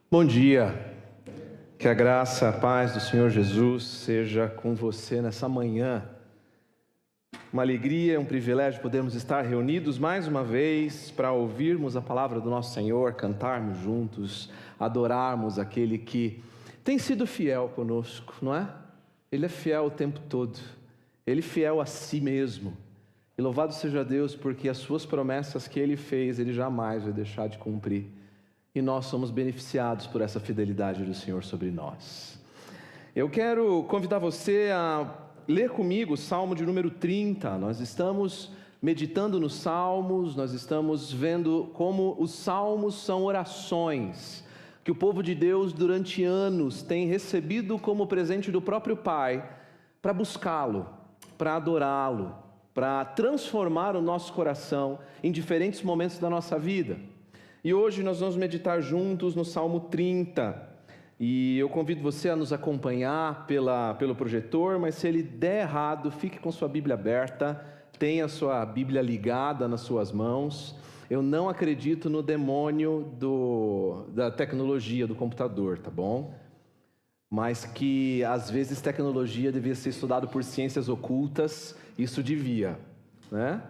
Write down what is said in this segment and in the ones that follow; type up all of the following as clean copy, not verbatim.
Bom dia, que a graça, a paz do Senhor Jesus seja com você nessa manhã. Uma alegria, um privilégio podermos estar reunidos mais uma vez para ouvirmos a palavra do nosso Senhor, cantarmos juntos, adorarmos aquele que tem sido fiel conosco, não é? Ele é fiel o tempo todo, ele é fiel a si mesmo. E louvado seja Deus porque as suas promessas que ele fez, ele jamais vai deixar de cumprir. E nós somos beneficiados por essa fidelidade do Senhor sobre nós. Eu quero convidar você a ler comigo o Salmo de número 30. Nós estamos meditando nos Salmos, nós estamos vendo como os Salmos são orações que o povo de Deus durante anos tem recebido como presente do próprio Pai para buscá-lo, para adorá-lo, para transformar o nosso coração em diferentes momentos da nossa vida. E hoje nós vamos meditar juntos no Salmo 30, e eu convido você a nos acompanhar pelo projetor, mas se ele der errado, fique com sua Bíblia aberta, tenha a sua Bíblia ligada nas suas mãos. Eu não acredito no demônio da tecnologia do computador, tá bom? Mas que às vezes tecnologia devia ser estudado por ciências ocultas, isso devia, né?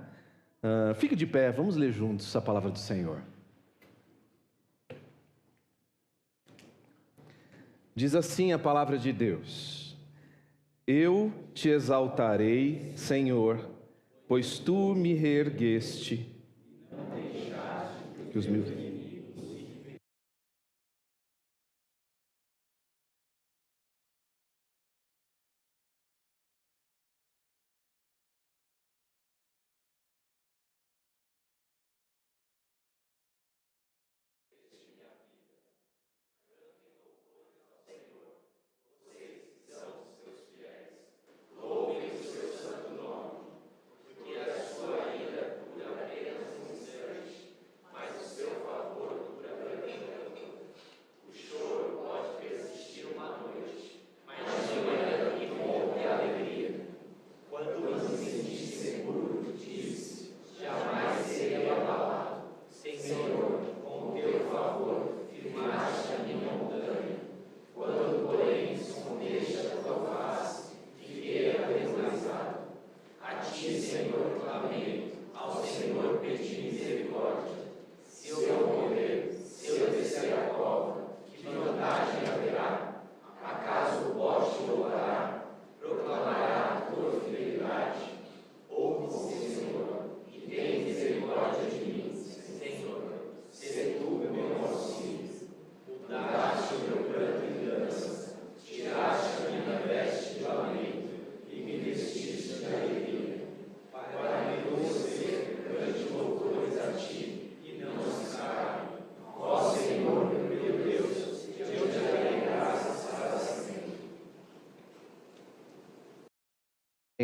Fique de pé, vamos ler juntos a palavra do Senhor. Diz assim a palavra de Deus: Eu te exaltarei, Senhor, pois tu me reergueste, que os meus inimigos...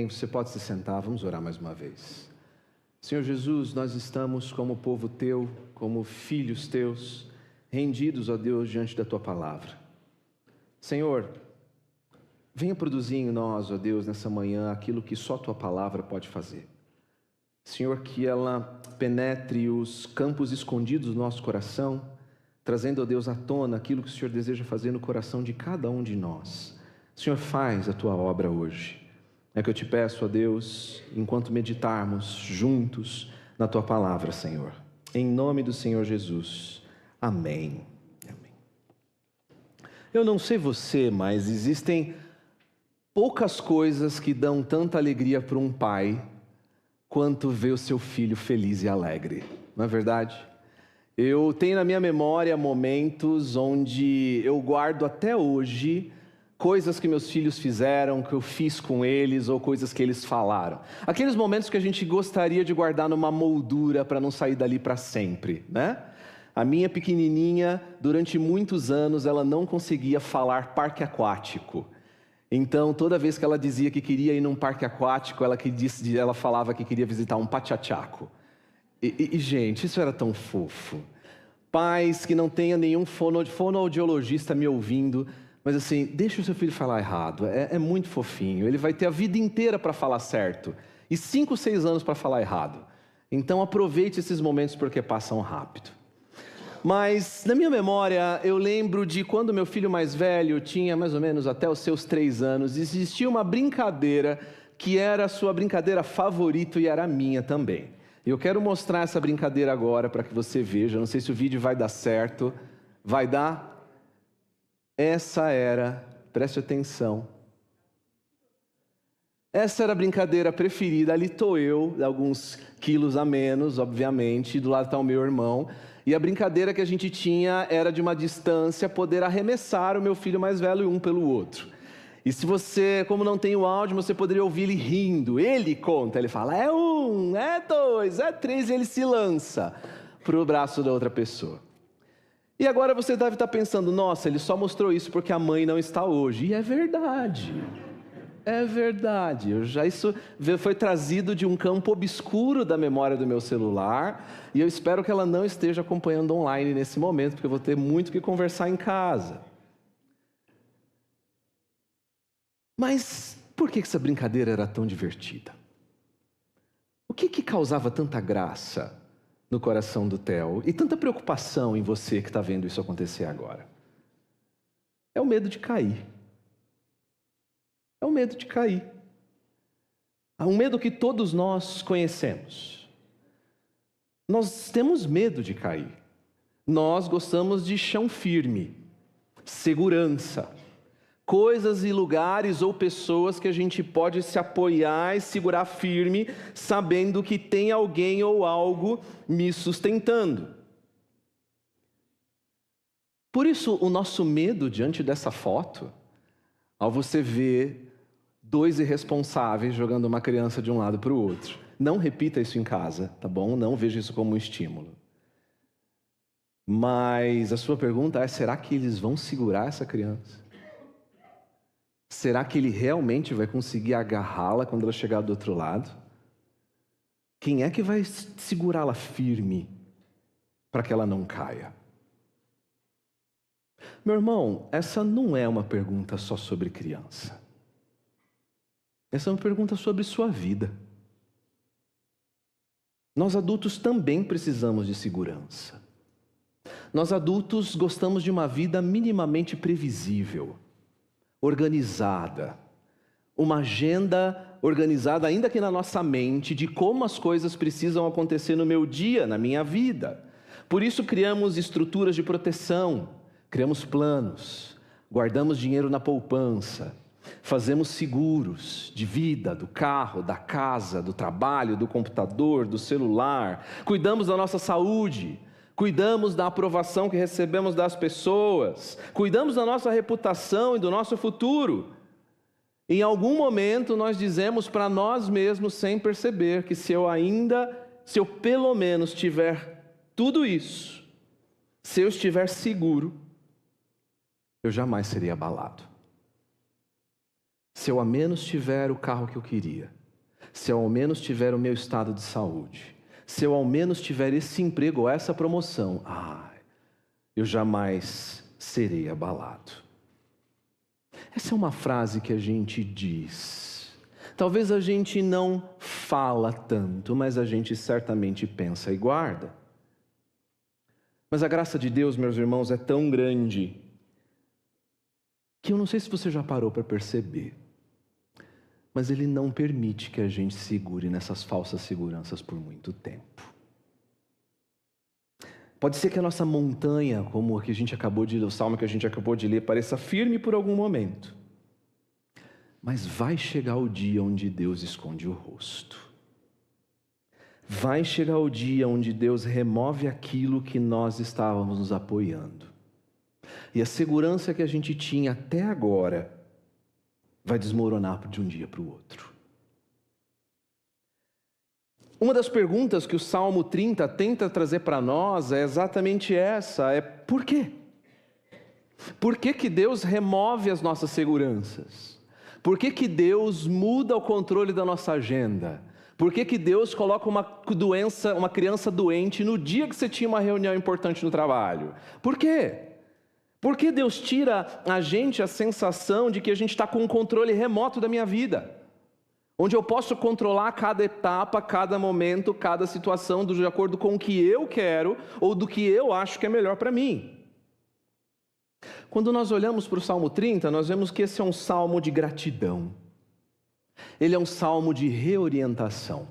Você pode se sentar, vamos orar mais uma vez. Senhor Jesus, nós estamos como povo teu, como filhos teus, rendidos, ó Deus, diante da tua palavra. Senhor, venha produzir em nós, ó Deus, nessa manhã, aquilo que só tua palavra pode fazer. Senhor, que ela penetre os campos escondidos do nosso coração, trazendo, ó Deus, à tona aquilo que o Senhor deseja fazer no coração de cada um de nós. Senhor, faz a tua obra hoje. É que eu te peço, ó Deus, enquanto meditarmos juntos na tua palavra, Senhor. Em nome do Senhor Jesus. Amém. Amém. Eu não sei você, mas existem poucas coisas que dão tanta alegria para um pai quanto ver o seu filho feliz e alegre. Não é verdade? Eu tenho na minha memória momentos onde eu guardo até hoje coisas que meus filhos fizeram, que eu fiz com eles, ou coisas que eles falaram. Aqueles momentos que a gente gostaria de guardar numa moldura para não sair dali para sempre, né? A minha pequenininha, durante muitos anos, ela não conseguia falar parque aquático. Então, toda vez que ela dizia que queria ir num parque aquático, ela falava que queria visitar um pachachaco. Gente, isso era tão fofo. Pais, que não tenha nenhum fonoaudiologista me ouvindo, mas assim, deixa o seu filho falar errado, é muito fofinho. Ele vai ter a vida inteira para falar certo e 5, 6 anos para falar errado. Então aproveite esses momentos porque passam rápido. Mas na minha memória, eu lembro de quando meu filho mais velho tinha mais ou menos até os seus 3 anos, existia uma brincadeira que era a sua brincadeira favorita e era a minha também. Eu quero mostrar essa brincadeira agora para que você veja. Não sei se o vídeo vai dar certo. Vai dar? Essa era, preste atenção. Essa era a brincadeira preferida. Ali estou eu, alguns quilos a menos, obviamente. Do lado está o meu irmão. E a brincadeira que a gente tinha era de uma distância poder arremessar o meu filho mais velho um pelo outro. E se você, como não tem o áudio, você poderia ouvir ele rindo. Ele conta, ele fala, é 1, é 2, é 3, e ele se lança para o braço da outra pessoa. E agora você deve estar pensando, nossa, ele só mostrou isso porque a mãe não está hoje. E é verdade. É verdade. Isso foi trazido de um campo obscuro da memória do meu celular. E eu espero que ela não esteja acompanhando online nesse momento, porque eu vou ter muito que conversar em casa. Mas por que essa brincadeira era tão divertida? O que causava tanta graça no coração do Theo e tanta preocupação em você que está vendo isso acontecer agora? É o medo de cair. É o medo de cair. É um medo que todos nós conhecemos. Nós temos medo de cair. Nós gostamos de chão firme, segurança. Coisas e lugares ou pessoas que a gente pode se apoiar e segurar firme, sabendo que tem alguém ou algo me sustentando. Por isso, o nosso medo diante dessa foto, ao você ver 2 irresponsáveis jogando uma criança de um lado para o outro. Não repita isso em casa, tá bom? Não veja isso como um estímulo. Mas a sua pergunta é, será que eles vão segurar essa criança? Será que ele realmente vai conseguir agarrá-la quando ela chegar do outro lado? Quem é que vai segurá-la firme para que ela não caia? Meu irmão, essa não é uma pergunta só sobre criança. Essa é uma pergunta sobre sua vida. Nós adultos também precisamos de segurança. Nós adultos gostamos de uma vida minimamente previsível, organizada, uma agenda organizada, ainda que na nossa mente, de como as coisas precisam acontecer no meu dia, na minha vida. Por isso criamos estruturas de proteção, criamos planos, guardamos dinheiro na poupança, fazemos seguros de vida, do carro, da casa, do trabalho, do computador, do celular, cuidamos da nossa saúde, cuidamos da aprovação que recebemos das pessoas, cuidamos da nossa reputação e do nosso futuro. Em algum momento nós dizemos para nós mesmos, sem perceber, que se eu pelo menos tiver tudo isso, se eu estiver seguro, eu jamais seria abalado. Se eu ao menos tiver o carro que eu queria, se eu ao menos tiver o meu estado de saúde, se eu ao menos tiver esse emprego ou essa promoção, eu jamais serei abalado. Essa é uma frase que a gente diz. Talvez a gente não fala tanto, mas a gente certamente pensa e guarda. Mas a graça de Deus, meus irmãos, é tão grande que eu não sei se você já parou para perceber, mas Ele não permite que a gente segure nessas falsas seguranças por muito tempo. Pode ser que a nossa montanha, como o salmo que a gente acabou de ler, pareça firme por algum momento, mas vai chegar o dia onde Deus esconde o rosto. Vai chegar o dia onde Deus remove aquilo que nós estávamos nos apoiando. E a segurança que a gente tinha até agora vai desmoronar de um dia para o outro. Uma das perguntas que o Salmo 30 tenta trazer para nós é exatamente essa, por quê? Por que que Deus remove as nossas seguranças? Por que que Deus muda o controle da nossa agenda? Por que que Deus coloca uma criança doente no dia que você tinha uma reunião importante no trabalho? Por quê? Por que Deus tira a gente a sensação de que a gente está com um controle remoto da minha vida? Onde eu posso controlar cada etapa, cada momento, cada situação de acordo com o que eu quero ou do que eu acho que é melhor para mim. Quando nós olhamos para o Salmo 30, nós vemos que esse é um salmo de gratidão. Ele é um salmo de reorientação.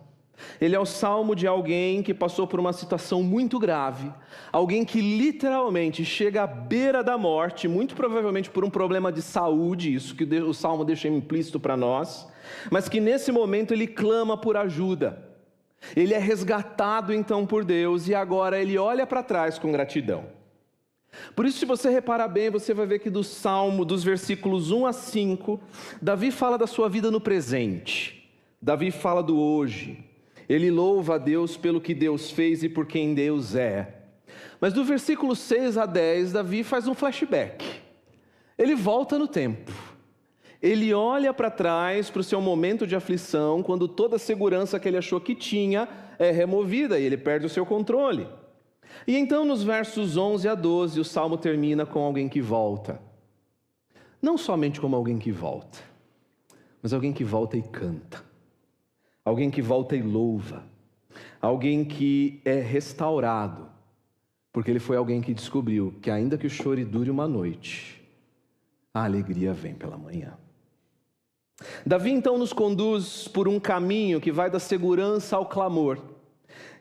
Ele é o salmo de alguém que passou por uma situação muito grave, alguém que literalmente chega à beira da morte, muito provavelmente por um problema de saúde, isso que o salmo deixa implícito para nós, mas que nesse momento ele clama por ajuda. Ele é resgatado então por Deus e agora ele olha para trás com gratidão. Por isso, se você reparar bem, você vai ver que do salmo, dos versículos 1 a 5, Davi fala da sua vida no presente. Davi fala do hoje. Ele louva a Deus pelo que Deus fez e por quem Deus é. Mas do versículo 6 a 10, Davi faz um flashback. Ele volta no tempo. Ele olha para trás para o seu momento de aflição, quando toda a segurança que ele achou que tinha é removida e ele perde o seu controle. E então nos versos 11 a 12, o salmo termina com alguém que volta. Não somente como alguém que volta, mas alguém que volta e canta. Alguém que volta e louva. Alguém que é restaurado. Porque ele foi alguém que descobriu que ainda que o choro dure uma noite, a alegria vem pela manhã. Davi então nos conduz por um caminho que vai da segurança ao clamor.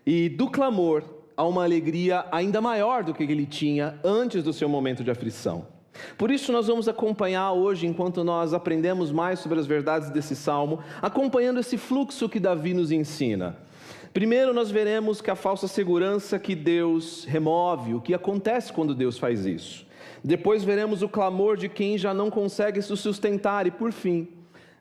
E do clamor a uma alegria ainda maior do que ele tinha antes do seu momento de aflição. Por isso nós vamos acompanhar hoje, enquanto nós aprendemos mais sobre as verdades desse salmo, acompanhando esse fluxo que Davi nos ensina. Primeiro nós veremos que a falsa segurança que Deus remove, o que acontece quando Deus faz isso. Depois veremos o clamor de quem já não consegue se sustentar e, por fim,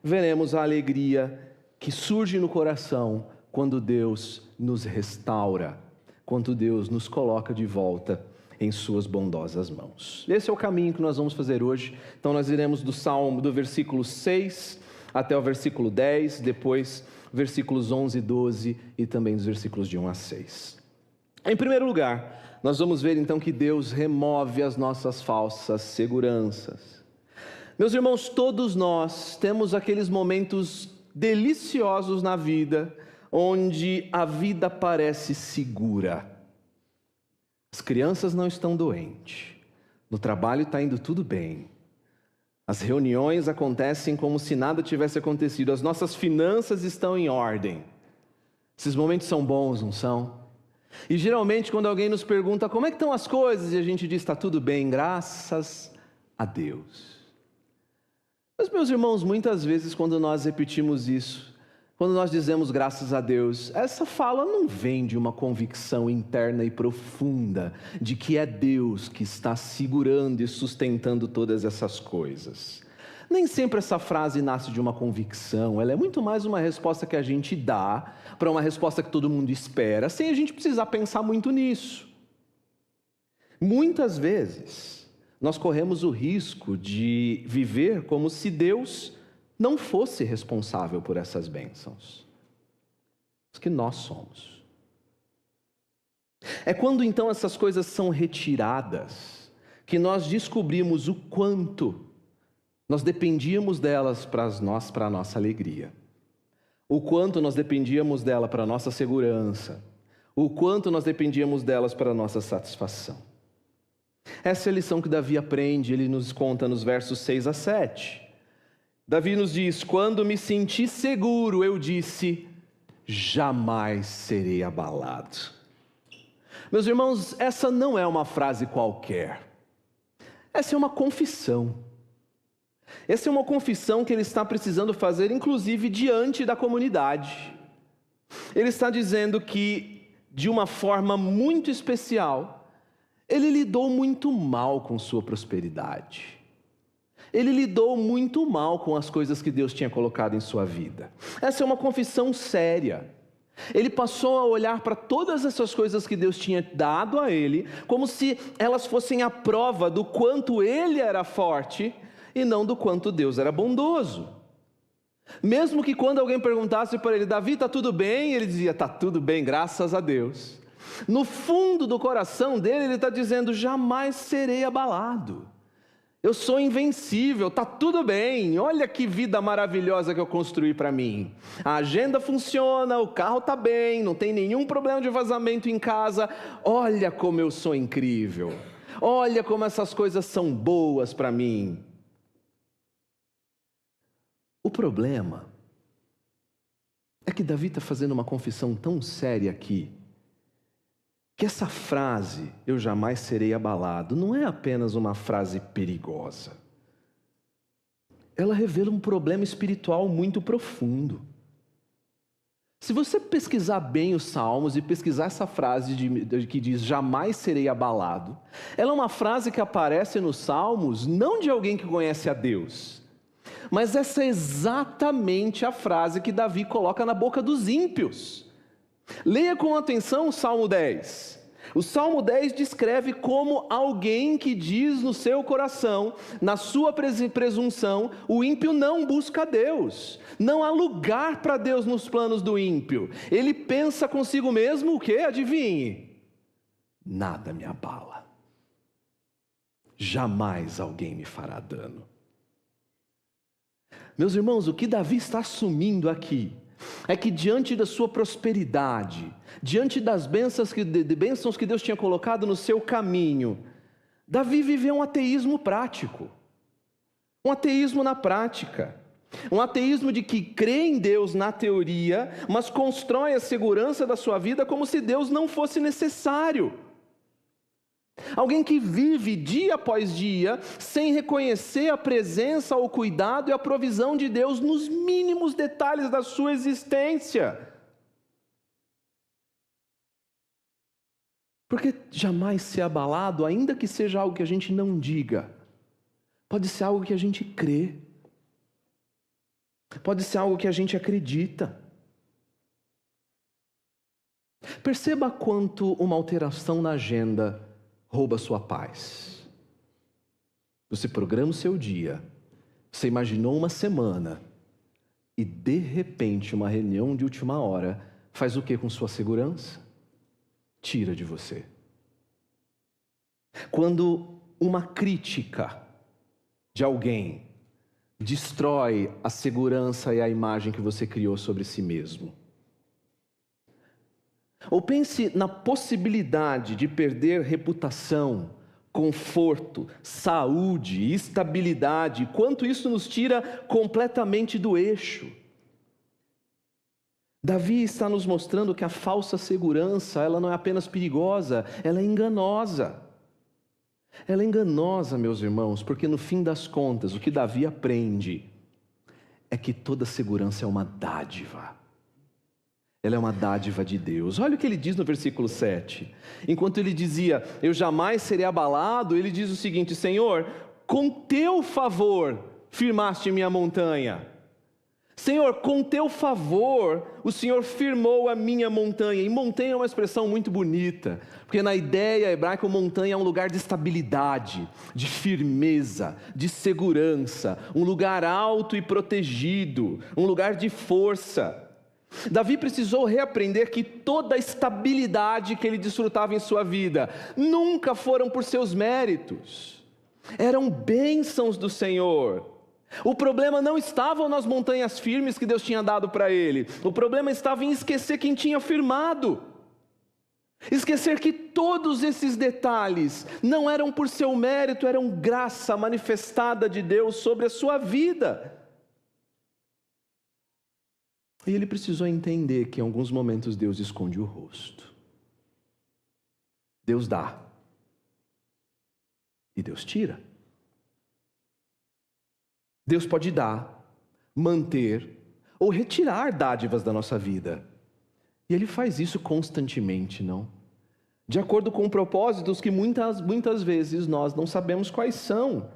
veremos a alegria que surge no coração quando Deus nos restaura, quando Deus nos coloca de volta em suas bondosas mãos. Esse é o caminho que nós vamos fazer hoje. Então nós iremos do salmo, do versículo 6 até o versículo 10, depois versículos 11 e 12 e também dos versículos de 1 a 6. Em primeiro lugar, nós vamos ver então que Deus remove as nossas falsas seguranças. Meus irmãos, todos nós temos aqueles momentos deliciosos na vida, onde a vida parece segura. As crianças não estão doentes, no trabalho está indo tudo bem, as reuniões acontecem como se nada tivesse acontecido, as nossas finanças estão em ordem. Esses momentos são bons, não são? E geralmente quando alguém nos pergunta como é que estão as coisas, e a gente diz está tudo bem, graças a Deus. Mas meus irmãos, muitas vezes quando nós repetimos isso, quando nós dizemos graças a Deus, essa fala não vem de uma convicção interna e profunda de que é Deus que está segurando e sustentando todas essas coisas. Nem sempre essa frase nasce de uma convicção, ela é muito mais uma resposta que a gente dá para uma resposta que todo mundo espera, sem a gente precisar pensar muito nisso. Muitas vezes, nós corremos o risco de viver como se Deus não fosse responsável por essas bênçãos, mas que nós somos. É quando então essas coisas são retiradas, que nós descobrimos o quanto nós dependíamos delas para a nossa alegria, o quanto nós dependíamos dela para a nossa segurança, o quanto nós dependíamos delas para a nossa satisfação. Essa é a lição que Davi aprende, ele nos conta nos versos 6 a 7. Davi nos diz, quando me senti seguro, eu disse, jamais serei abalado. Meus irmãos, essa não é uma frase qualquer. Essa é uma confissão. Essa é uma confissão que ele está precisando fazer, inclusive, diante da comunidade. Ele está dizendo que, de uma forma muito especial, ele lidou muito mal com sua prosperidade. Ele lidou muito mal com as coisas que Deus tinha colocado em sua vida. Essa é uma confissão séria. Ele passou a olhar para todas essas coisas que Deus tinha dado a ele, como se elas fossem a prova do quanto ele era forte e não do quanto Deus era bondoso. Mesmo que quando alguém perguntasse para ele: Davi, está tudo bem? Ele dizia: está tudo bem, graças a Deus. No fundo do coração dele, ele está dizendo: jamais serei abalado. Eu sou invencível, está tudo bem, olha que vida maravilhosa que eu construí para mim. A agenda funciona, o carro está bem, não tem nenhum problema de vazamento em casa. Olha como eu sou incrível, olha como essas coisas são boas para mim. O problema é que Davi está fazendo uma confissão tão séria aqui, que essa frase, eu jamais serei abalado, não é apenas uma frase perigosa. Ela revela um problema espiritual muito profundo. Se você pesquisar bem os Salmos e pesquisar essa frase que diz jamais serei abalado, ela é uma frase que aparece nos Salmos não de alguém que conhece a Deus, mas essa é exatamente a frase que Davi coloca na boca dos ímpios. Leia com atenção o Salmo 10. O Salmo 10 descreve como alguém que diz no seu coração, na sua presunção, o ímpio não busca Deus. Não há lugar para Deus nos planos do ímpio. Ele pensa consigo mesmo o quê? Adivinhe. Nada me abala. Jamais alguém me fará dano. Meus irmãos, o que Davi está assumindo aqui é que diante da sua prosperidade, diante das bênçãos que Deus tinha colocado no seu caminho, Davi viveu um ateísmo prático, um ateísmo na prática, um ateísmo de que crê em Deus na teoria, mas constrói a segurança da sua vida como se Deus não fosse necessário. Alguém que vive dia após dia sem reconhecer a presença, o cuidado e a provisão de Deus nos mínimos detalhes da sua existência. Porque jamais ser abalado, ainda que seja algo que a gente não diga, pode ser algo que a gente crê, pode ser algo que a gente acredita. Perceba quanto uma alteração na agenda rouba sua paz. Você programa o seu dia, você imaginou uma semana, e de repente uma reunião de última hora faz o que com sua segurança? Tira de você. Quando uma crítica de alguém destrói a segurança e a imagem que você criou sobre si mesmo. Ou pense na possibilidade de perder reputação, conforto, saúde, estabilidade, quanto isso nos tira completamente do eixo. Davi está nos mostrando que a falsa segurança, ela não é apenas perigosa, ela é enganosa. Ela é enganosa, meus irmãos, porque no fim das contas, o que Davi aprende é que toda segurança é uma dádiva. Ela é uma dádiva de Deus. Olha o que ele diz no versículo 7. Enquanto ele dizia, eu jamais serei abalado, ele diz o seguinte: Senhor, com teu favor firmaste minha montanha. Senhor, com teu favor, o Senhor firmou a minha montanha. E montanha é uma expressão muito bonita, porque na ideia hebraica, montanha é um lugar de estabilidade, de firmeza, de segurança, um lugar alto e protegido, um lugar de força. Davi precisou reaprender que toda a estabilidade que ele desfrutava em sua vida nunca foram por seus méritos, eram bênçãos do Senhor. O problema não estava nas montanhas firmes que Deus tinha dado para ele, o problema estava em esquecer quem tinha firmado, esquecer que todos esses detalhes não eram por seu mérito, eram graça manifestada de Deus sobre a sua vida. E ele precisou entender que em alguns momentos Deus esconde o rosto. Deus dá e Deus tira. Deus pode dar, manter ou retirar dádivas da nossa vida. E Ele faz isso constantemente, não? de acordo com propósitos que muitas vezes nós não sabemos quais são.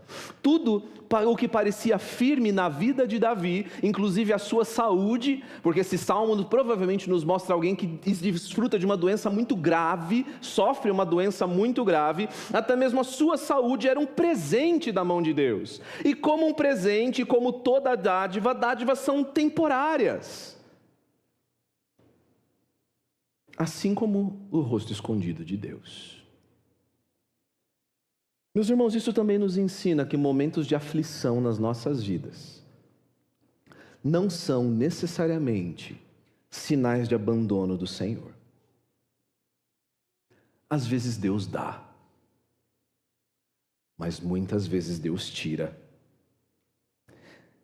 Tudo o que parecia firme na vida de Davi, inclusive a sua saúde, porque esse salmo provavelmente nos mostra alguém que desfruta de uma doença muito grave, sofre uma doença muito grave, até mesmo a sua saúde era um presente da mão de Deus. E como um presente, como toda dádivas são temporárias. Assim como o rosto escondido de Deus. Meus irmãos, isso também nos ensina que momentos de aflição nas nossas vidas não são necessariamente sinais de abandono do Senhor. Às vezes Deus dá, mas muitas vezes Deus tira.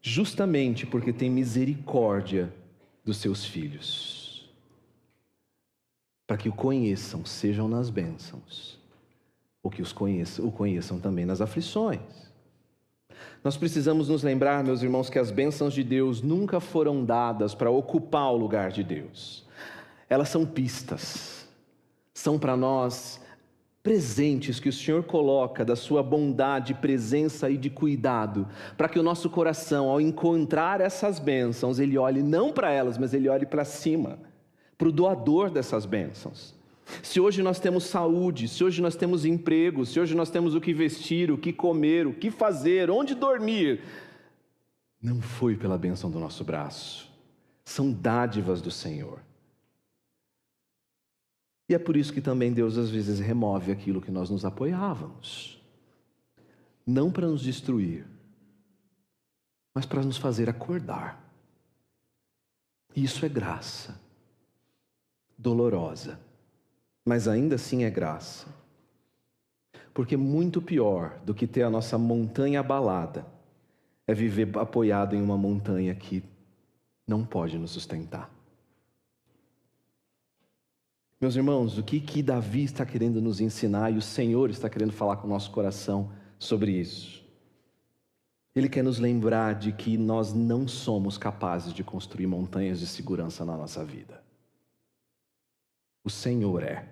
Justamente porque tem misericórdia dos seus filhos. Para que o conheçam, sejam nas bênçãos, ou que o conheçam também nas aflições. Nós precisamos nos lembrar, meus irmãos, que as bênçãos de Deus nunca foram dadas para ocupar o lugar de Deus. Elas são pistas, são para nós presentes que o Senhor coloca da sua bondade, presença e de cuidado, para que o nosso coração, ao encontrar essas bênçãos, ele olhe não para elas, mas ele olhe para cima, para o doador dessas bênçãos. Se hoje nós temos saúde, se hoje nós temos emprego, se hoje nós temos o que vestir, o que comer, o que fazer, onde dormir, não foi pela bênção do nosso braço, são dádivas do Senhor. E é por isso que também Deus às vezes remove aquilo que nós nos apoiávamos, não para nos destruir, mas para nos fazer acordar. E isso é graça. Dolorosa, mas ainda assim é graça. Porque muito pior do que ter a nossa montanha abalada é viver apoiado em uma montanha que não pode nos sustentar. Meus irmãos, o que Davi está querendo nos ensinar e o Senhor está querendo falar com o nosso coração sobre isso? Ele quer nos lembrar de que nós não somos capazes de construir montanhas de segurança na nossa vida. O Senhor é.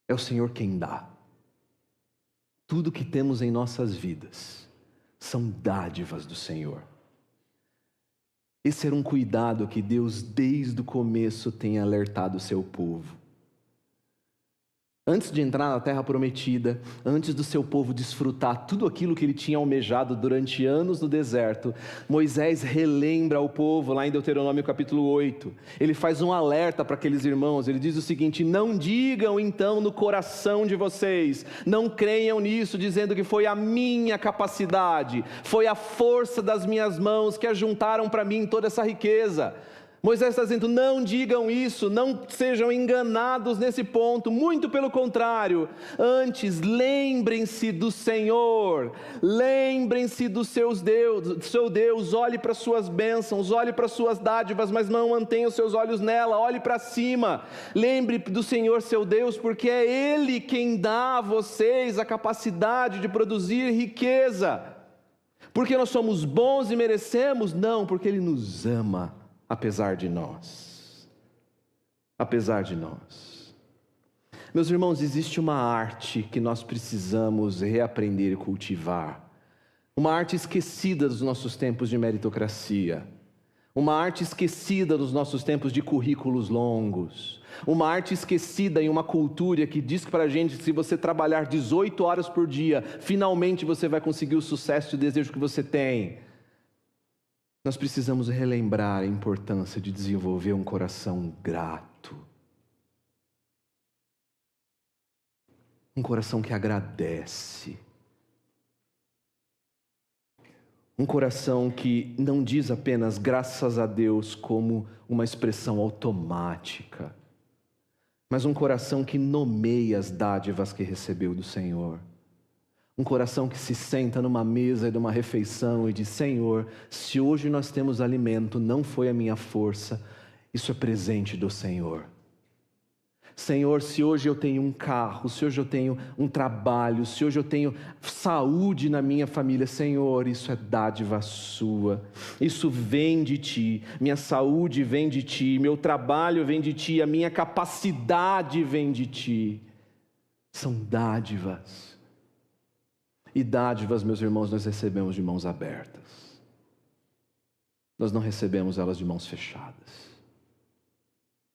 É o Senhor quem dá. Tudo que temos em nossas vidas são dádivas do Senhor. Esse era um cuidado que Deus desde o começo tem alertado o seu povo. Antes de entrar na terra prometida, antes do seu povo desfrutar tudo aquilo que ele tinha almejado durante anos no deserto, Moisés relembra ao povo, lá em Deuteronômio capítulo 8, ele faz um alerta para aqueles irmãos, ele diz o seguinte: não digam então no coração de vocês, não creiam nisso, dizendo que foi a minha capacidade, foi a força das minhas mãos que ajuntaram para mim toda essa riqueza. Moisés está dizendo, não digam isso, não sejam enganados nesse ponto, muito pelo contrário, antes lembrem-se do Senhor, lembrem-se do seu Deus, olhe para suas bênçãos, olhe para suas dádivas, mas não mantenha os seus olhos nela, olhe para cima, lembre do Senhor seu Deus, porque é Ele quem dá a vocês a capacidade de produzir riqueza, porque nós somos bons e merecemos? Não, porque Ele nos ama. Apesar de nós. Meus irmãos, existe uma arte que nós precisamos reaprender e cultivar. Uma arte esquecida dos nossos tempos de meritocracia. Uma arte esquecida dos nossos tempos de currículos longos. Uma arte esquecida em uma cultura que diz para a gente que se você trabalhar 18 horas por dia, finalmente você vai conseguir o sucesso e o desejo que você tem. Nós precisamos relembrar a importância de desenvolver um coração grato. Um coração que agradece. Um coração que não diz apenas graças a Deus como uma expressão automática, mas um coração que nomeia as dádivas que recebeu do Senhor. Um coração que se senta numa mesa de uma refeição e diz, Senhor, se hoje nós temos alimento, não foi a minha força, isso é presente do Senhor. Senhor, se hoje eu tenho um carro, se hoje eu tenho um trabalho, se hoje eu tenho saúde na minha família, Senhor, isso é dádiva sua, isso vem de Ti, minha saúde vem de Ti, meu trabalho vem de Ti, a minha capacidade vem de Ti, são dádivas, e dádivas, meus irmãos, nós recebemos de mãos abertas, nós não recebemos elas de mãos fechadas.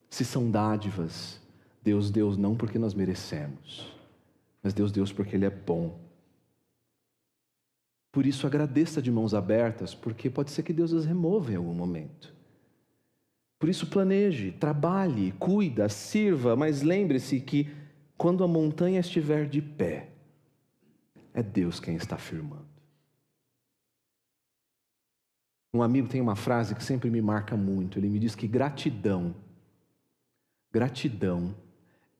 Se são dádivas, Deus deu não porque nós merecemos, mas Deus deu porque Ele é bom. Por isso agradeça de mãos abertas, porque pode ser que Deus as remova em algum momento. Por isso planeje, trabalhe, cuida, sirva, mas lembre-se que quando a montanha estiver de pé, é Deus quem está firmando. Um amigo tem uma frase que sempre me marca muito, ele me diz que gratidão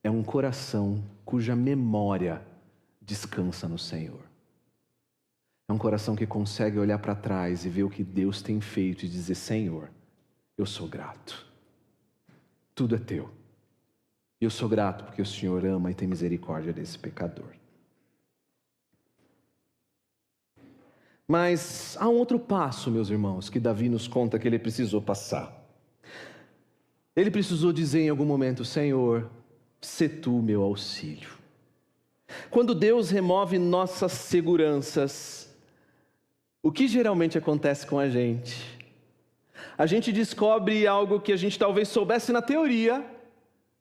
é um coração cuja memória descansa no Senhor. É um coração que consegue olhar para trás e ver o que Deus tem feito e dizer: Senhor, eu sou grato. Tudo é teu. E eu sou grato porque o Senhor ama e tem misericórdia desse pecador. Mas há um outro passo, meus irmãos, que Davi nos conta que ele precisou passar. Ele precisou dizer em algum momento: Senhor, sê tu meu auxílio. Quando Deus remove nossas seguranças, o que geralmente acontece com a gente? A gente descobre algo que a gente talvez soubesse na teoria,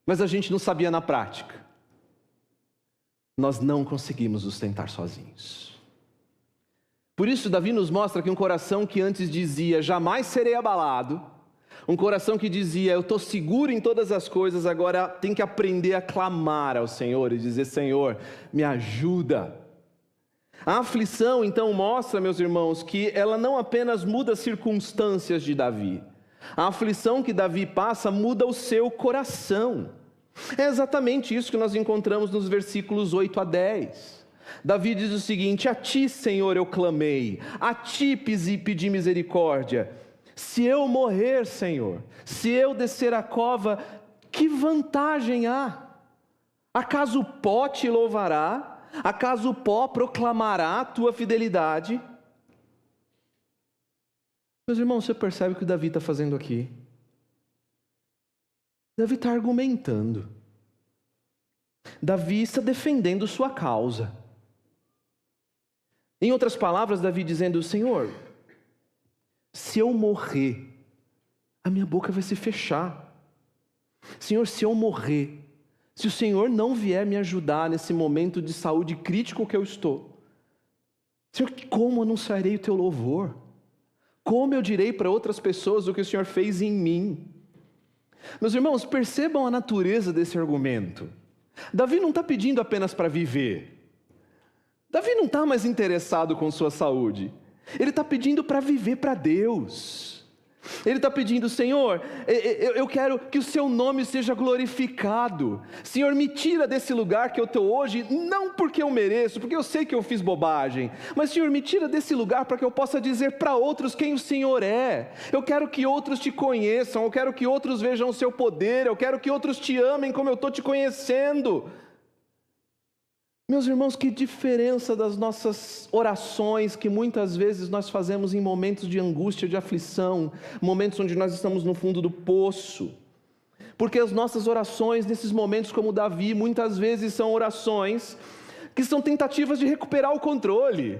mas a gente não sabia na prática. Nós não conseguimos sustentar sozinhos. Por isso Davi nos mostra que um coração que antes dizia: jamais serei abalado, um coração que dizia: eu estou seguro em todas as coisas, agora tem que aprender a clamar ao Senhor e dizer: Senhor, me ajuda. A aflição então mostra, meus irmãos, que ela não apenas muda as circunstâncias de Davi. A aflição que Davi passa muda o seu coração. É exatamente isso que nós encontramos nos versículos 8 a 10. Davi diz o seguinte: a Ti, Senhor, eu clamei, a Ti pedi misericórdia. Se eu morrer, Senhor, se eu descer a cova, que vantagem há? Acaso o pó te louvará? Acaso o pó proclamará a tua fidelidade? Meus irmãos, você percebe o que Davi está fazendo aqui? Davi está argumentando. Davi está defendendo sua causa. Em outras palavras, Davi dizendo: Senhor, se eu morrer, a minha boca vai se fechar. Senhor, se eu morrer, se o Senhor não vier me ajudar nesse momento de saúde crítico que eu estou, Senhor, como anunciarei o teu louvor? Como eu direi para outras pessoas o que o Senhor fez em mim? Meus irmãos, percebam a natureza desse argumento. Davi não está pedindo apenas para viver. Davi não está mais interessado com sua saúde. Ele está pedindo para viver para Deus. Ele está pedindo: Senhor, eu quero que o seu nome seja glorificado. Senhor, me tira desse lugar que eu estou hoje, não porque eu mereço, porque eu sei que eu fiz bobagem, mas Senhor, me tira desse lugar para que eu possa dizer para outros quem o Senhor é. Eu quero que outros te conheçam, eu quero que outros vejam o seu poder, eu quero que outros te amem como eu estou te conhecendo. Meus irmãos, que diferença das nossas orações que muitas vezes nós fazemos em momentos de angústia, de aflição, momentos onde nós estamos no fundo do poço. Porque as nossas orações nesses momentos, como Davi, muitas vezes são orações que são tentativas de recuperar o controle.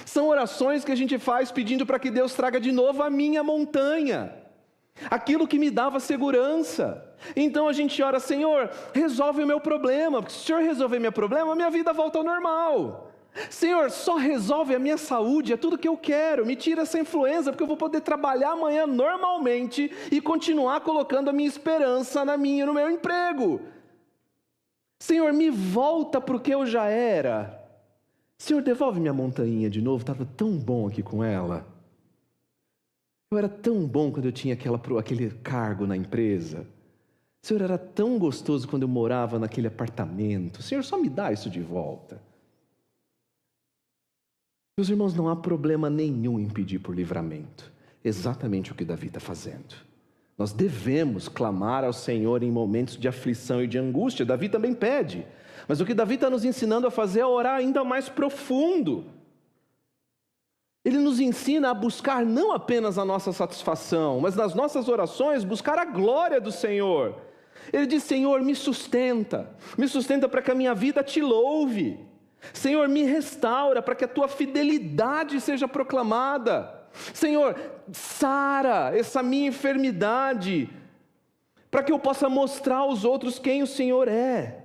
São orações que a gente faz pedindo para que Deus traga de novo a minha montanha, aquilo que me dava segurança. Então a gente ora: Senhor, resolve o meu problema, porque se o Senhor resolver meu problema, a minha vida volta ao normal. Senhor, só resolve a minha saúde, é tudo que eu quero, me tira essa influenza, porque eu vou poder trabalhar amanhã normalmente e continuar colocando a minha esperança no meu emprego. Senhor, me volta para o que eu já era. Senhor, devolve minha montainha de novo, estava tão bom aqui com ela. Eu era tão bom quando eu tinha aquele cargo na empresa. Senhor, era tão gostoso quando eu morava naquele apartamento. Senhor, só me dá isso de volta. Meus irmãos, não há problema nenhum em pedir por livramento. Exatamente o que Davi está fazendo. Nós devemos clamar ao Senhor em momentos de aflição e de angústia. Davi também pede. Mas o que Davi está nos ensinando a fazer é orar ainda mais profundo. Ele nos ensina a buscar não apenas a nossa satisfação, mas nas nossas orações buscar a glória do Senhor. Ele diz: Senhor, me sustenta para que a minha vida te louve. Senhor, me restaura para que a tua fidelidade seja proclamada. Senhor, sara essa minha enfermidade, para que eu possa mostrar aos outros quem o Senhor é.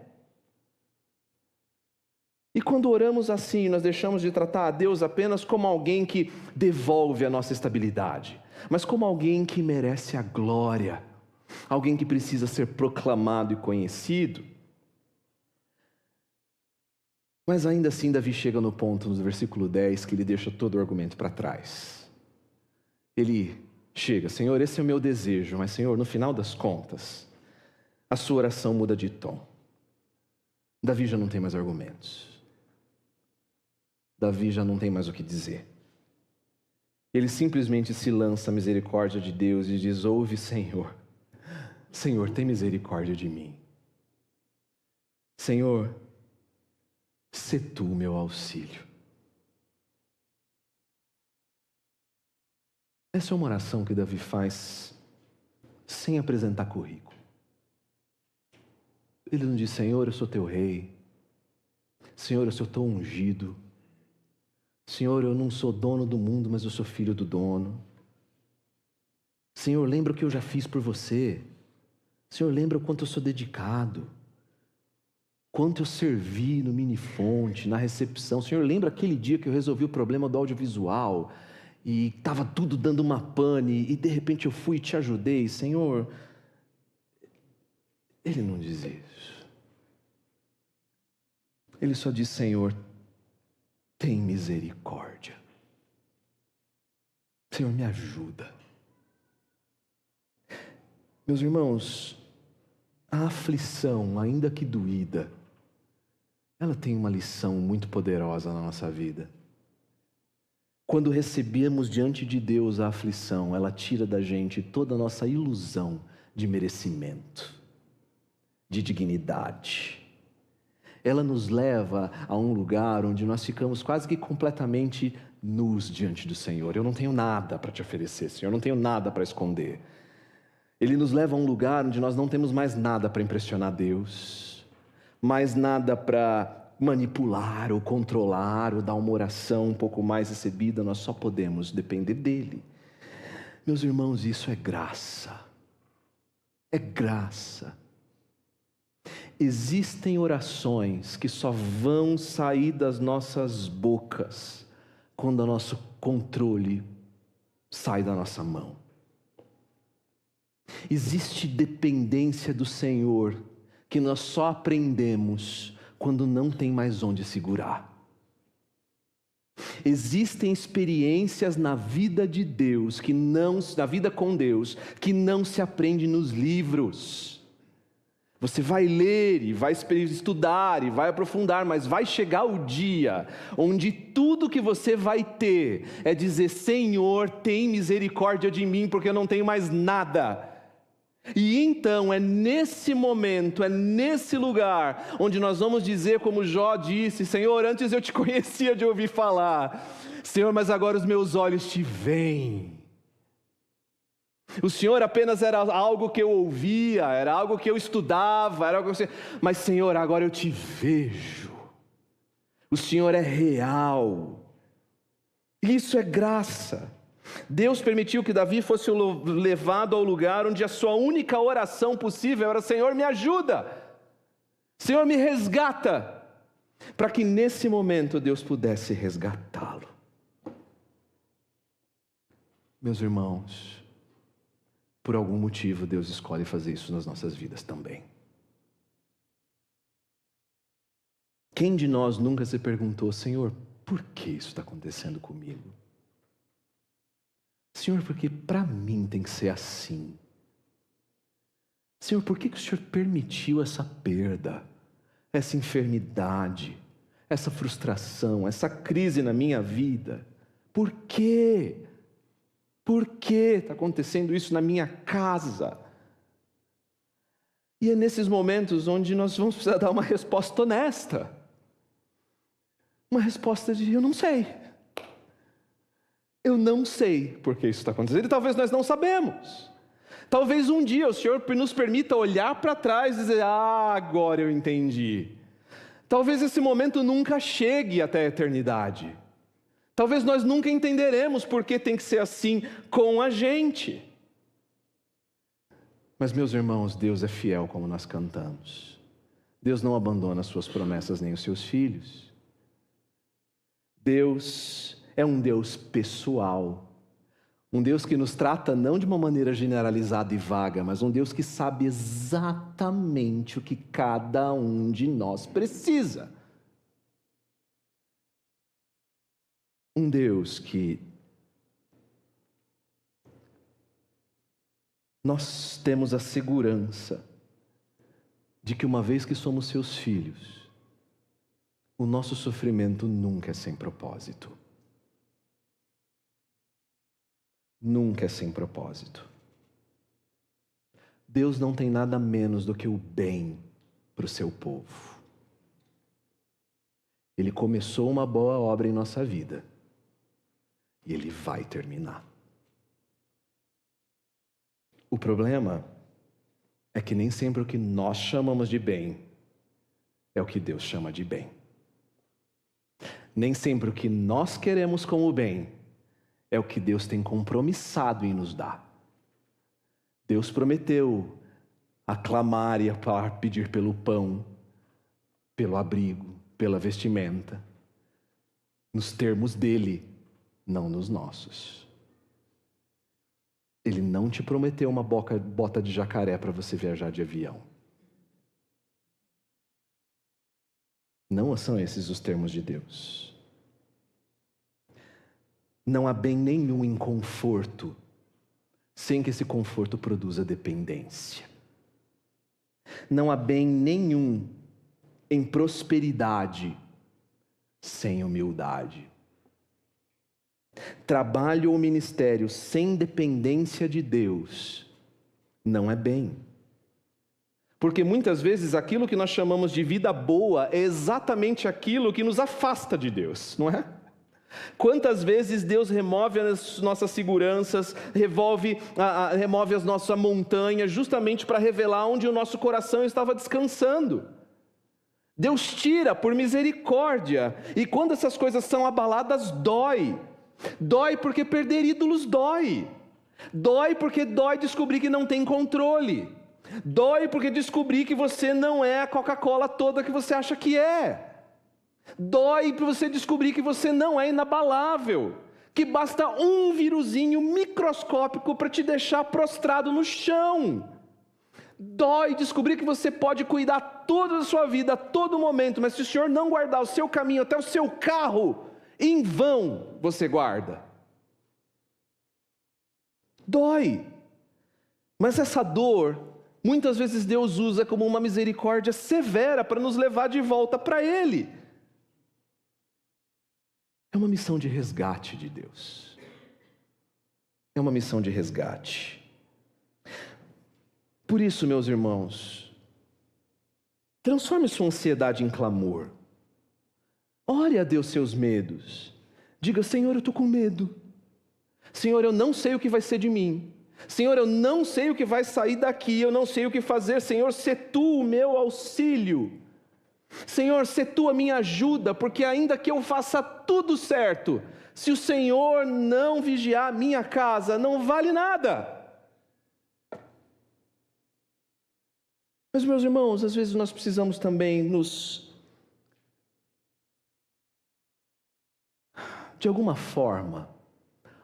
E quando oramos assim, nós deixamos de tratar a Deus apenas como alguém que devolve a nossa estabilidade, mas como alguém que merece a glória, alguém que precisa ser proclamado e conhecido. Mas ainda assim Davi chega no ponto, no versículo 10, que ele deixa todo o argumento para trás. Ele chega: Senhor, esse é o meu desejo, mas Senhor, no final das contas, a sua oração muda de tom. Davi já não tem mais argumentos. Davi já não tem mais o que dizer. Ele simplesmente se lança à misericórdia de Deus e diz: ouve, Senhor. Senhor, tem misericórdia de mim. Senhor, sê tu o meu auxílio. Essa é uma oração que Davi faz sem apresentar currículo. Ele não diz: Senhor, eu sou teu rei. Senhor, eu sou teu ungido. Senhor, eu não sou dono do mundo, mas eu sou filho do dono. Senhor, lembra o que eu já fiz por você. Senhor, lembra o quanto eu sou dedicado, quanto eu servi no Minifonte, na recepção. Senhor, lembra aquele dia que eu resolvi o problema do audiovisual e estava tudo dando uma pane e de repente eu fui e te ajudei. Senhor, ele não diz isso. Ele só diz: Senhor, tem misericórdia. Senhor, me ajuda. Meus irmãos, a aflição, ainda que doída, ela tem uma lição muito poderosa na nossa vida. Quando recebemos diante de Deus a aflição, ela tira da gente toda a nossa ilusão de merecimento, de dignidade. Ela nos leva a um lugar onde nós ficamos quase que completamente nus diante do Senhor. Eu não tenho nada para te oferecer, Senhor, eu não tenho nada para esconder. Ele nos leva a um lugar onde nós não temos mais nada para impressionar Deus, mais nada para manipular ou controlar ou dar uma oração um pouco mais recebida. Nós só podemos depender dEle. Meus irmãos, isso é graça. É graça. Existem orações que só vão sair das nossas bocas quando o nosso controle sai da nossa mão. Existe dependência do Senhor que nós só aprendemos quando não tem mais onde segurar. Existem experiências na vida de Deus, na vida com Deus, que não se aprende nos livros. Você vai ler e vai estudar e vai aprofundar, mas vai chegar o dia onde tudo que você vai ter é dizer: Senhor, tem misericórdia de mim, porque eu não tenho mais nada. E então é nesse momento, é nesse lugar, onde nós vamos dizer como Jó disse: Senhor, antes eu te conhecia de ouvir falar, Senhor, mas agora os meus olhos te veem. O Senhor apenas era algo que eu ouvia, era algo que eu estudava, era algo que mas Senhor, agora eu te vejo. O Senhor é real. Isso é graça. Deus permitiu que Davi fosse levado ao lugar onde a sua única oração possível era: Senhor, me ajuda, Senhor, me resgata, para que nesse momento Deus pudesse resgatá-lo. Meus irmãos, por algum motivo Deus escolhe fazer isso nas nossas vidas também. Quem de nós nunca se perguntou: Senhor, por que isso está acontecendo comigo? Senhor, porque para mim tem que ser assim. Senhor, por que o Senhor permitiu essa perda, essa enfermidade, essa frustração, essa crise na minha vida? Por quê? Por que está acontecendo isso na minha casa? E é nesses momentos onde nós vamos precisar dar uma resposta honesta. Uma resposta de eu não sei. Eu não sei por que isso está acontecendo. E talvez nós não sabemos. Talvez um dia o Senhor nos permita olhar para trás e dizer, agora eu entendi. Talvez esse momento nunca chegue até a eternidade. Talvez nós nunca entenderemos por que tem que ser assim com a gente. Mas, meus irmãos, Deus é fiel, como nós cantamos. Deus não abandona as suas promessas nem os seus filhos. Deus é um Deus pessoal. Um Deus que nos trata não de uma maneira generalizada e vaga, mas um Deus que sabe exatamente o que cada um de nós precisa. Um Deus que nós temos a segurança de que uma vez que somos seus filhos, o nosso sofrimento nunca é sem propósito. Nunca é sem propósito. Deus não tem nada menos do que o bem para o seu povo. Ele começou uma boa obra em nossa vida e Ele vai terminar. O problema é que nem sempre o que nós chamamos de bem é o que Deus chama de bem. Nem sempre o que nós queremos como bem é o que Deus tem compromissado em nos dar. Deus prometeu aclamar e pedir pelo pão, pelo abrigo, pela vestimenta, nos termos dele, não nos nossos. Ele não te prometeu uma bota de jacaré para você viajar de avião. Não são esses os termos de Deus. Não há bem nenhum em conforto, sem que esse conforto produza dependência. Não há bem nenhum em prosperidade, sem humildade. Trabalho ou ministério sem dependência de Deus não é bem. Porque muitas vezes aquilo que nós chamamos de vida boa é exatamente aquilo que nos afasta de Deus, não é? Quantas vezes Deus remove as nossas seguranças, remove as nossas montanhas, justamente para revelar onde o nosso coração estava descansando. Deus tira por misericórdia, e quando essas coisas são abaladas, dói. Dói porque perder ídolos dói. Dói porque dói descobrir que não tem controle. Dói porque descobrir que você não é a Coca-Cola toda que você acha que é. Dói para você descobrir que você não é inabalável, que basta um vírusinho microscópico para te deixar prostrado no chão. Dói descobrir que você pode cuidar toda a sua vida, a todo momento, mas se o Senhor não guardar o seu caminho até o seu carro, em vão você guarda. Dói. Mas essa dor, muitas vezes Deus usa como uma misericórdia severa para nos levar de volta para Ele. É uma missão de resgate de Deus. É uma missão de resgate. Por isso, meus irmãos, transforme sua ansiedade em clamor. Ore a Deus seus medos. Diga, Senhor, eu estou com medo. Senhor, eu não sei o que vai ser de mim. Senhor, eu não sei o que vai sair daqui. Eu não sei o que fazer. Senhor, sê Tu o meu auxílio. Senhor, sê Tu a minha ajuda, porque ainda que eu faça tudo certo, se o Senhor não vigiar a minha casa, não vale nada. Mas, meus irmãos, às vezes nós precisamos também de alguma forma,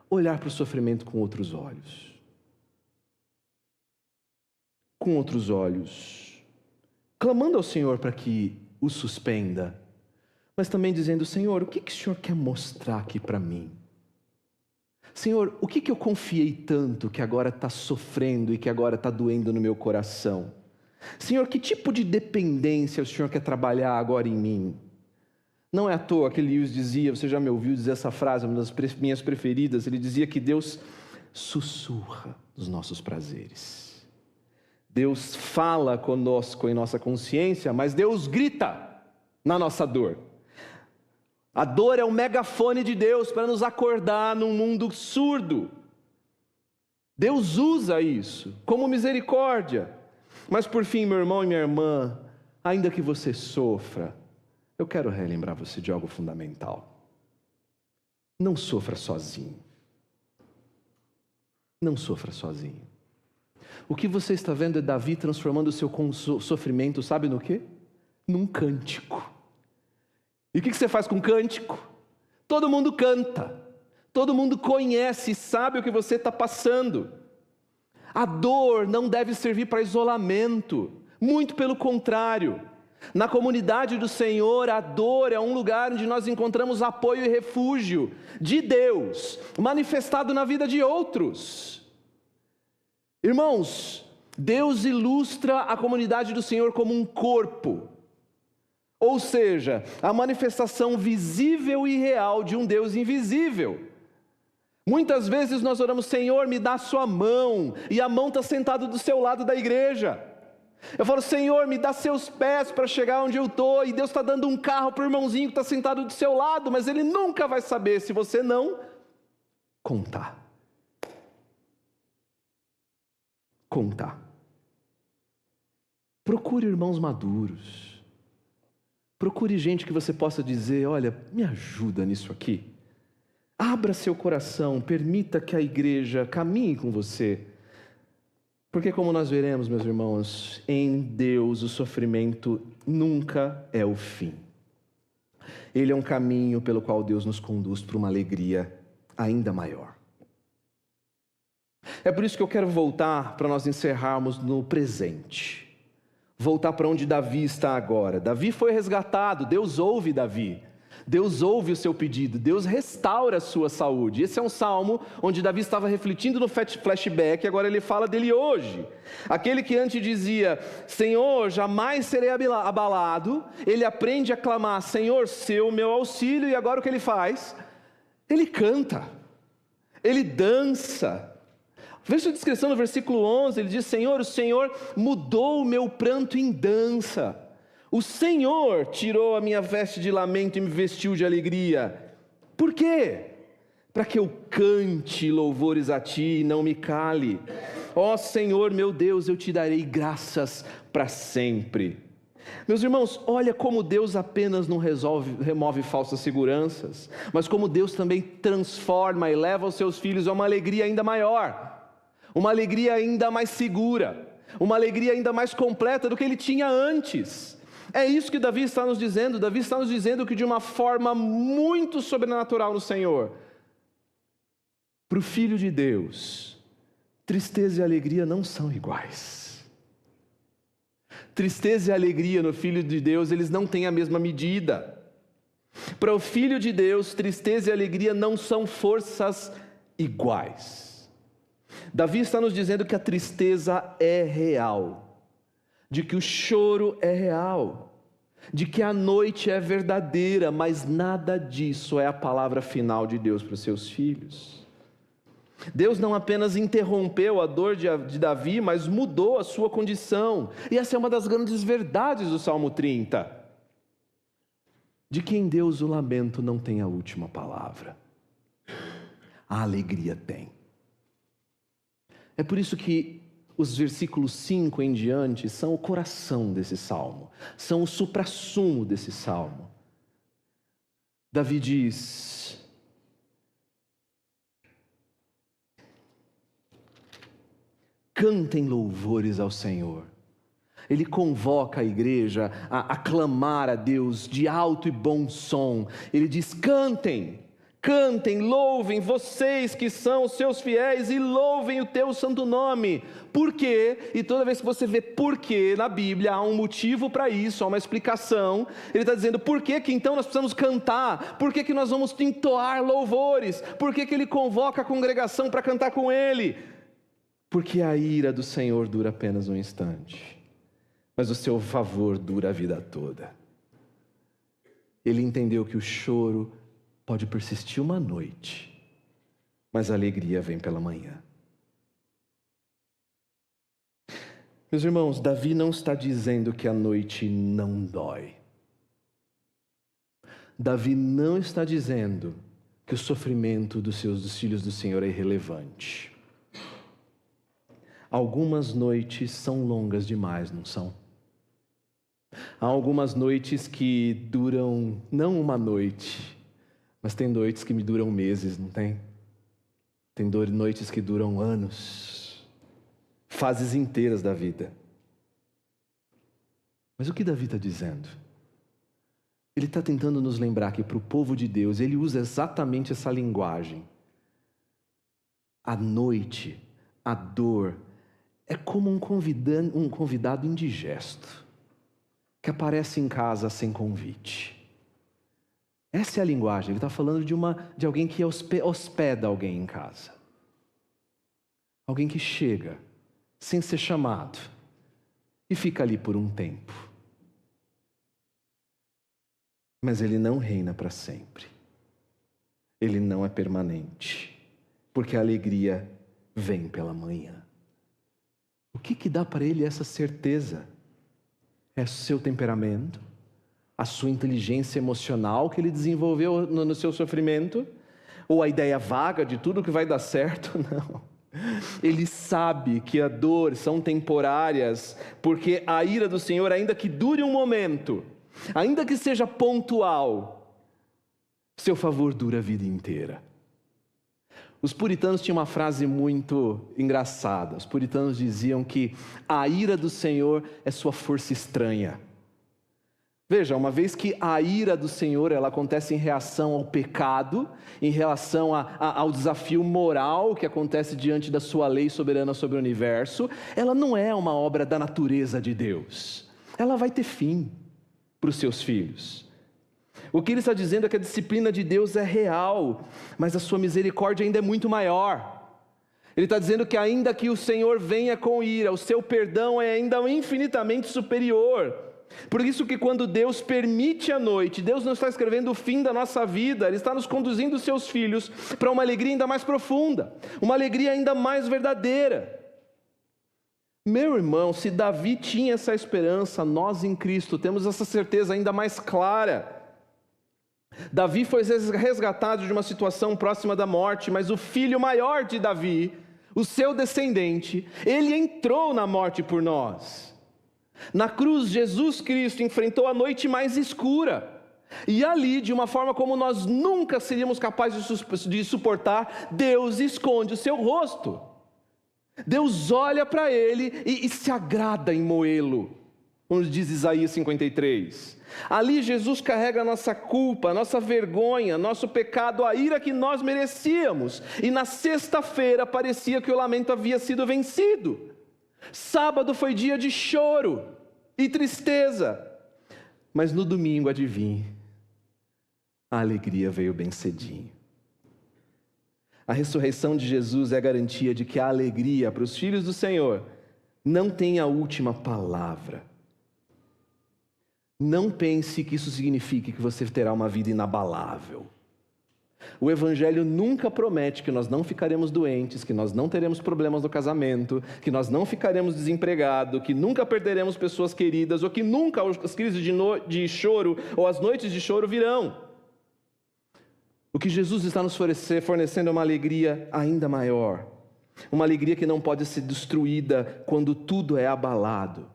olhar para o sofrimento com outros olhos. Com outros olhos. Clamando ao Senhor para que o suspenda, mas também dizendo, Senhor, o que o Senhor quer mostrar aqui para mim? Senhor, o que eu confiei tanto que agora está sofrendo e que agora está doendo no meu coração? Senhor, que tipo de dependência o Senhor quer trabalhar agora em mim? Não é à toa que Lewis dizia, você já me ouviu dizer essa frase, uma das minhas preferidas, ele dizia que Deus sussurra nos nossos prazeres. Deus fala conosco em nossa consciência, mas Deus grita na nossa dor. A dor é o megafone de Deus para nos acordar num mundo surdo. Deus usa isso como misericórdia. Mas por fim, meu irmão e minha irmã, ainda que você sofra, eu quero relembrar você de algo fundamental. Não sofra sozinho. Não sofra sozinho. O que você está vendo é Davi transformando o seu sofrimento, sabe no quê? Num cântico. E o que você faz com cântico? Todo mundo canta. Todo mundo conhece e sabe o que você está passando. A dor não deve servir para isolamento. Muito pelo contrário. Na comunidade do Senhor, a dor é um lugar onde nós encontramos apoio e refúgio de Deus, manifestado na vida de outros. Irmãos, Deus ilustra a comunidade do Senhor como um corpo, ou seja, a manifestação visível e real de um Deus invisível. Muitas vezes nós oramos, Senhor, me dá a sua mão, e a mão está sentada do seu lado da igreja. Eu falo, Senhor, me dá seus pés para chegar onde eu estou, e Deus está dando um carro para o irmãozinho que está sentado do seu lado, mas ele nunca vai saber se você não contar. Contar. Procure irmãos maduros. Procure gente que você possa dizer, olha, me ajuda nisso aqui. Abra seu coração, permita que a igreja caminhe com você. Porque como nós veremos, meus irmãos, em Deus o sofrimento nunca é o fim. Ele é um caminho pelo qual Deus nos conduz para uma alegria ainda maior. É por isso que eu quero voltar para nós encerrarmos no presente. Voltar para onde Davi está agora. Davi foi resgatado, Deus ouve Davi. Deus ouve o seu pedido, Deus restaura a sua saúde. Esse é um salmo onde Davi estava refletindo no flashback, e agora ele fala dele hoje. Aquele que antes dizia, Senhor, jamais serei abalado, ele aprende a clamar, Senhor, seu meu auxílio, e agora o que ele faz? Ele canta, ele dança. Veja a descrição no versículo 11, ele diz, Senhor, o Senhor mudou o meu pranto em dança. O Senhor tirou a minha veste de lamento e me vestiu de alegria. Por quê? Para que eu cante louvores a Ti e não me cale. Ó Senhor, meu Deus, eu Te darei graças para sempre. Meus irmãos, olha como Deus apenas não remove falsas seguranças, mas como Deus também transforma e leva os seus filhos a uma alegria ainda maior, uma alegria ainda mais segura, uma alegria ainda mais completa do que ele tinha antes. É isso que Davi está nos dizendo. Davi está nos dizendo que de uma forma muito sobrenatural no Senhor, para o Filho de Deus, tristeza e alegria não são iguais. Tristeza e alegria no Filho de Deus, eles não têm a mesma medida. Para o Filho de Deus, tristeza e alegria não são forças iguais. Davi está nos dizendo que a tristeza é real, de que o choro é real, de que a noite é verdadeira, mas nada disso é a palavra final de Deus para os seus filhos. Deus não apenas interrompeu a dor de Davi, mas mudou a sua condição. E essa é uma das grandes verdades do Salmo 30. De que em Deus o lamento não tem a última palavra. A alegria tem. É por isso que os versículos 5 em diante são o coração desse salmo, são o suprassumo desse salmo. Davi diz, cantem louvores ao Senhor. Ele convoca a igreja a clamar a Deus de alto e bom som. Ele diz, cantem, louvem vocês que são os seus fiéis e louvem o teu santo nome. Por quê? E toda vez que você vê porquê na Bíblia, há um motivo para isso, há uma explicação. Ele está dizendo por que então nós precisamos cantar, por que nós vamos entoar louvores, por que ele convoca a congregação para cantar com ele? Porque a ira do Senhor dura apenas um instante, mas o seu favor dura a vida toda. Ele entendeu que o choro pode persistir uma noite, mas a alegria vem pela manhã. Meus irmãos, Davi não está dizendo que a noite não dói. Davi não está dizendo que o sofrimento dos filhos do Senhor é irrelevante. Algumas noites são longas demais, não são? Há algumas noites que duram, não uma noite, mas tem noites que me duram meses, não tem? Tem noites que duram anos, fases inteiras da vida. Mas o que Davi está dizendo? Ele está tentando nos lembrar que para o povo de Deus, ele usa exatamente essa linguagem. A noite, a dor, é como um convidado indigesto, que aparece em casa sem convite. Essa é a linguagem. Ele está falando de alguém que hospeda alguém em casa. Alguém que chega sem ser chamado e fica ali por um tempo. Mas ele não reina para sempre. Ele não é permanente, porque a alegria vem pela manhã. O que dá para ele essa certeza? É o seu temperamento, a sua inteligência emocional que ele desenvolveu no seu sofrimento, ou a ideia vaga de tudo que vai dar certo? Não. Ele sabe que a dor são temporárias, porque a ira do Senhor, ainda que dure um momento, ainda que seja pontual, seu favor dura a vida inteira. Os puritanos tinham uma frase muito engraçada. Os puritanos diziam que a ira do Senhor é sua força estranha. Veja, uma vez que a ira do Senhor ela acontece em reação ao pecado, em relação ao desafio moral que acontece diante da sua lei soberana sobre o universo, ela não é uma obra da natureza de Deus. Ela vai ter fim para os seus filhos. O que ele está dizendo é que a disciplina de Deus é real, mas a sua misericórdia ainda é muito maior. Ele está dizendo que ainda que o Senhor venha com ira, o seu perdão é ainda infinitamente superior. Por isso que quando Deus permite a noite, Deus não está escrevendo o fim da nossa vida, Ele está nos conduzindo os seus filhos para uma alegria ainda mais profunda, uma alegria ainda mais verdadeira. Meu irmão, se Davi tinha essa esperança, nós em Cristo temos essa certeza ainda mais clara. Davi foi resgatado de uma situação próxima da morte, mas o filho maior de Davi, o seu descendente, ele entrou na morte por nós. Na cruz, Jesus Cristo enfrentou a noite mais escura, e ali, de uma forma como nós nunca seríamos capazes de suportar, Deus esconde o seu rosto. Deus olha para ele e se agrada em moê-lo, como diz Isaías 53. Ali Jesus carrega a nossa culpa, a nossa vergonha, nosso pecado, a ira que nós merecíamos. E na sexta-feira parecia que o lamento havia sido vencido. Sábado foi dia de choro e tristeza. Mas no domingo, adivinhe, a alegria veio bem cedinho. A ressurreição de Jesus é a garantia de que a alegria para os filhos do Senhor não tem a última palavra. Não pense que isso signifique que você terá uma vida inabalável. O Evangelho nunca promete que nós não ficaremos doentes, que nós não teremos problemas no casamento, que nós não ficaremos desempregados, que nunca perderemos pessoas queridas, ou que nunca as crises de choro ou as noites de choro virão. O que Jesus está nos fornecendo é uma alegria ainda maior, uma alegria que não pode ser destruída quando tudo é abalado,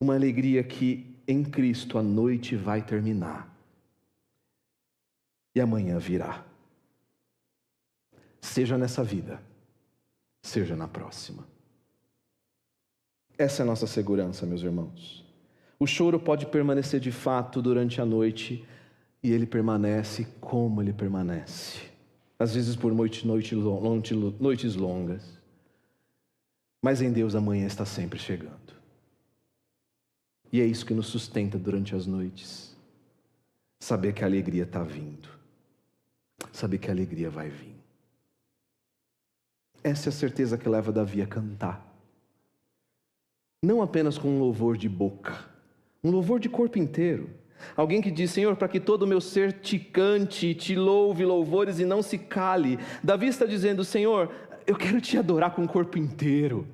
uma alegria que em Cristo a noite vai terminar e amanhã virá. Seja nessa vida, seja na próxima. Essa é a nossa segurança, meus irmãos. O choro pode permanecer de fato durante a noite e ele permanece como ele permanece. Às vezes por noites longas. Mas em Deus amanhã está sempre chegando. E é isso que nos sustenta durante as noites. Saber que a alegria está vindo. Saber que a alegria vai vir. Essa é a certeza que leva Davi a cantar. Não apenas com um louvor de boca, um louvor de corpo inteiro. Alguém que diz: Senhor, para que todo o meu ser te cante, te louve louvores e não se cale. Davi está dizendo: Senhor, eu quero te adorar com o corpo inteiro.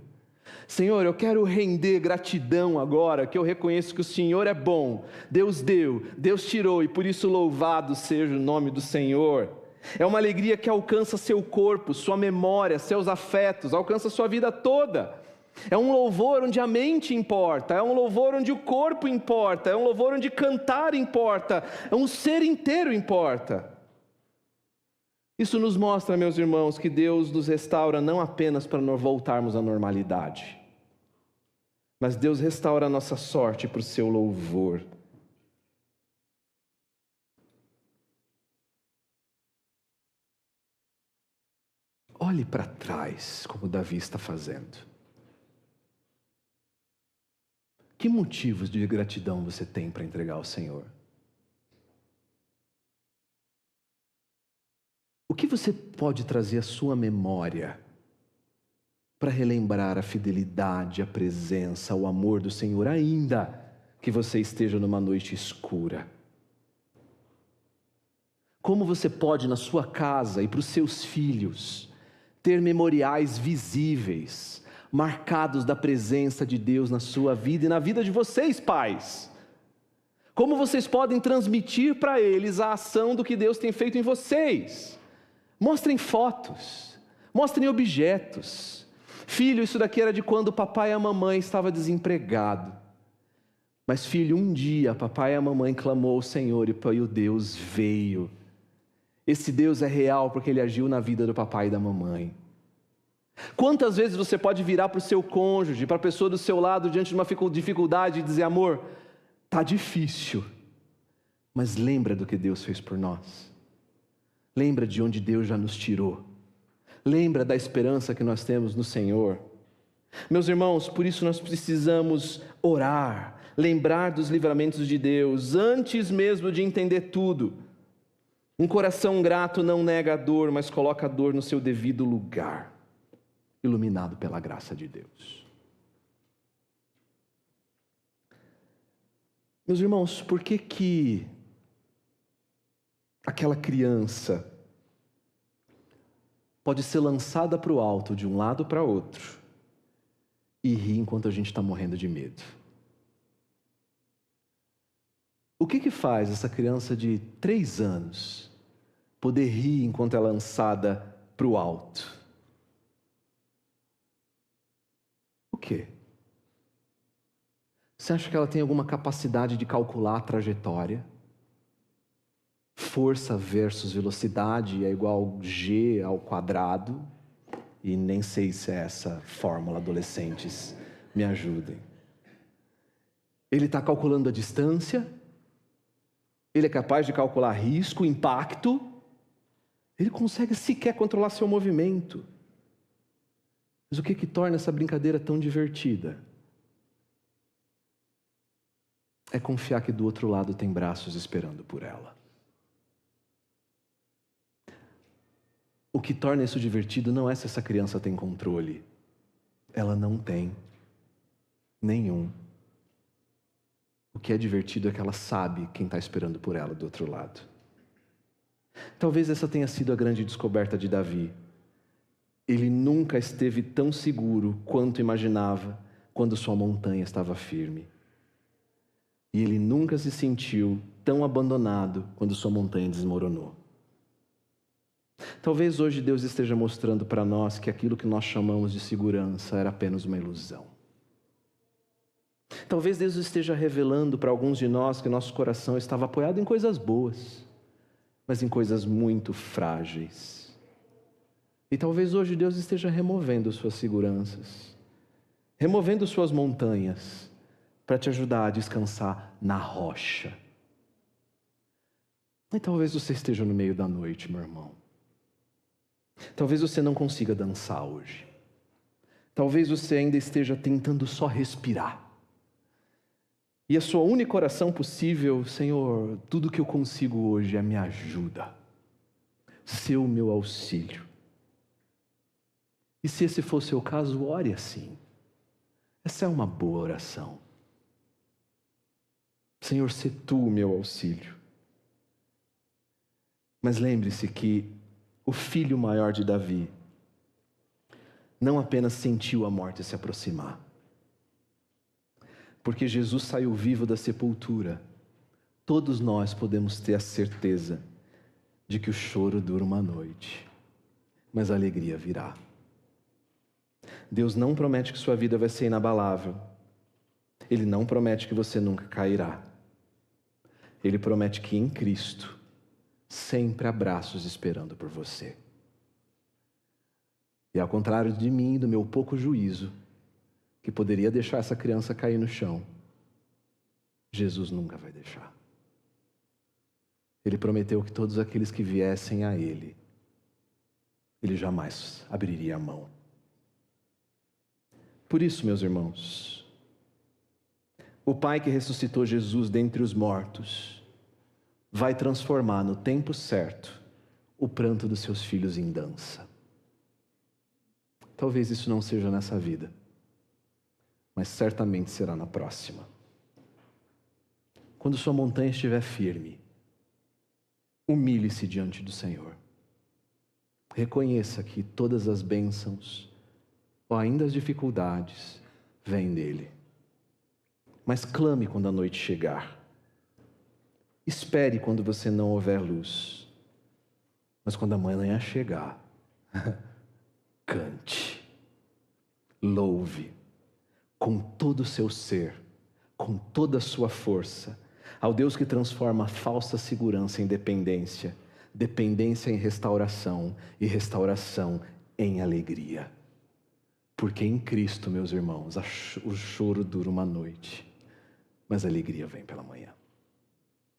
Senhor, eu quero render gratidão agora, que eu reconheço que o Senhor é bom. Deus deu, Deus tirou, e por isso louvado seja o nome do Senhor. É uma alegria que alcança seu corpo, sua memória, seus afetos, alcança sua vida toda. É um louvor onde a mente importa, é um louvor onde o corpo importa, é um louvor onde cantar importa, é um ser inteiro importa. Isso nos mostra, meus irmãos, que Deus nos restaura não apenas para nós voltarmos à normalidade, mas Deus restaura a nossa sorte para o seu louvor. Olhe para trás, como Davi está fazendo. Que motivos de gratidão você tem para entregar ao Senhor? O que você pode trazer à sua memória para relembrar a fidelidade, a presença, o amor do Senhor, ainda que você esteja numa noite escura? Como você pode, na sua casa e para os seus filhos, ter memoriais visíveis, marcados da presença de Deus na sua vida e na vida de vocês, pais? Como vocês podem transmitir para eles a ação do que Deus tem feito em vocês? Mostrem fotos, mostrem objetos. Filho, isso daqui era de quando o papai e a mamãe estavam desempregados. Mas filho, um dia papai e a mamãe clamou ao Senhor e o Deus veio. Esse Deus é real porque Ele agiu na vida do papai e da mamãe. Quantas vezes você pode virar para o seu cônjuge, para a pessoa do seu lado, diante de uma dificuldade e dizer: amor, está difícil, mas lembra do que Deus fez por nós. Lembra de onde Deus já nos tirou. Lembra da esperança que nós temos no Senhor. Meus irmãos, por isso nós precisamos orar, lembrar dos livramentos de Deus, antes mesmo de entender tudo. Um coração grato não nega a dor, mas coloca a dor no seu devido lugar, iluminado pela graça de Deus. Meus irmãos, por que aquela criança pode ser lançada para o alto, de um lado para outro, e rir enquanto a gente está morrendo de medo? O que faz essa criança de 3 anos poder rir enquanto é lançada para o alto? O quê? Você acha que ela tem alguma capacidade de calcular a trajetória? Força versus velocidade é igual G ao quadrado. E nem sei se é essa fórmula, adolescentes, me ajudem. Ele está calculando a distância, ele é capaz de calcular risco, impacto, ele consegue sequer controlar seu movimento. Mas o que torna essa brincadeira tão divertida? É confiar que do outro lado tem braços esperando por ela. O que torna isso divertido não é se essa criança tem controle. Ela não tem nenhum. O que é divertido é que ela sabe quem está esperando por ela do outro lado. Talvez essa tenha sido a grande descoberta de Davi. Ele nunca esteve tão seguro quanto imaginava quando sua montanha estava firme. E ele nunca se sentiu tão abandonado quando sua montanha desmoronou. Talvez hoje Deus esteja mostrando para nós que aquilo que nós chamamos de segurança era apenas uma ilusão. Talvez Deus esteja revelando para alguns de nós que nosso coração estava apoiado em coisas boas, mas em coisas muito frágeis. E talvez hoje Deus esteja removendo suas seguranças, removendo suas montanhas, para te ajudar a descansar na rocha. E talvez você esteja no meio da noite, meu irmão. Talvez você não consiga dançar hoje. Talvez você ainda esteja tentando só respirar. E a sua única oração possível: Senhor, tudo que eu consigo hoje é me ajuda. Ser o meu auxílio. E se esse for o seu caso, ore assim. Essa é uma boa oração. Senhor, sê tu o meu auxílio. Mas lembre-se que o filho maior de Davi não apenas sentiu a morte se aproximar, porque Jesus saiu vivo da sepultura. Todos nós podemos ter a certeza de que o choro dura uma noite, mas a alegria virá. Deus não promete que sua vida vai ser inabalável. Ele não promete que você nunca cairá. Ele promete que em Cristo sempre há braços esperando por você. E ao contrário de mim e do meu pouco juízo, que poderia deixar essa criança cair no chão, Jesus nunca vai deixar. Ele prometeu que todos aqueles que viessem a Ele, Ele jamais abriria a mão. Por isso, meus irmãos, o Pai que ressuscitou Jesus dentre os mortos vai transformar no tempo certo o pranto dos seus filhos em dança. Talvez isso não seja nessa vida, mas certamente será na próxima. Quando sua montanha estiver firme, humilhe-se diante do Senhor. Reconheça que todas as bênçãos, ou ainda as dificuldades, vêm dele. Mas clame quando a noite chegar. Espere quando você não houver luz. Mas quando a manhã chegar, cante, louve, com todo o seu ser, com toda a sua força, ao Deus que transforma a falsa segurança em dependência, dependência em restauração e restauração em alegria. Porque em Cristo, meus irmãos, o choro dura uma noite, mas a alegria vem pela manhã.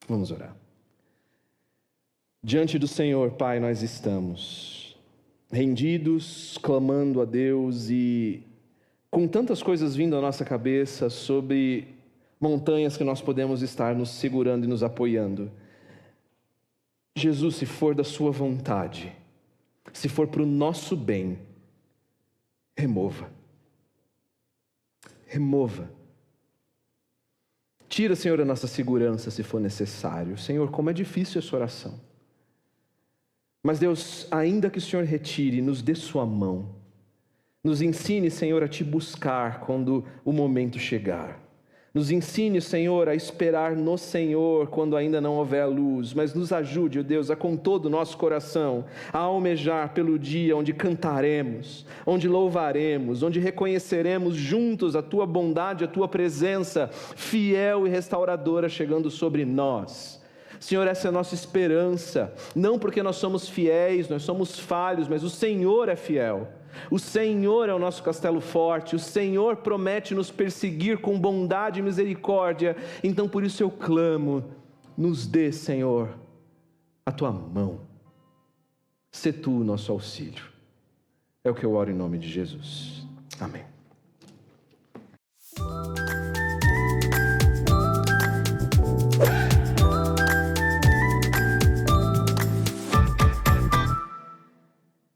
Vamos orar. Diante do Senhor, Pai, nós estamos rendidos, clamando a Deus e com tantas coisas vindo à nossa cabeça sobre montanhas que nós podemos estar nos segurando e nos apoiando. Jesus, se for da sua vontade, se for para o nosso bem, remova. Tira, Senhor, a nossa segurança se for necessário. Senhor, como é difícil essa oração. Mas Deus, ainda que o Senhor retire, nos dê sua mão. Nos ensine, Senhor, a te buscar quando o momento chegar. Nos ensine, Senhor, a esperar no Senhor quando ainda não houver luz, mas nos ajude, ó Deus, a com todo o nosso coração, a almejar pelo dia onde cantaremos, onde louvaremos, onde reconheceremos juntos a Tua bondade, a Tua presença fiel e restauradora chegando sobre nós. Senhor, essa é a nossa esperança, não porque nós somos fiéis, nós somos falhos, mas o Senhor é fiel. O Senhor é o nosso castelo forte, o Senhor promete nos perseguir com bondade e misericórdia. Então por isso eu clamo, nos dê, Senhor, a Tua mão. Sê Tu o nosso auxílio. É o que eu oro em nome de Jesus. Amém.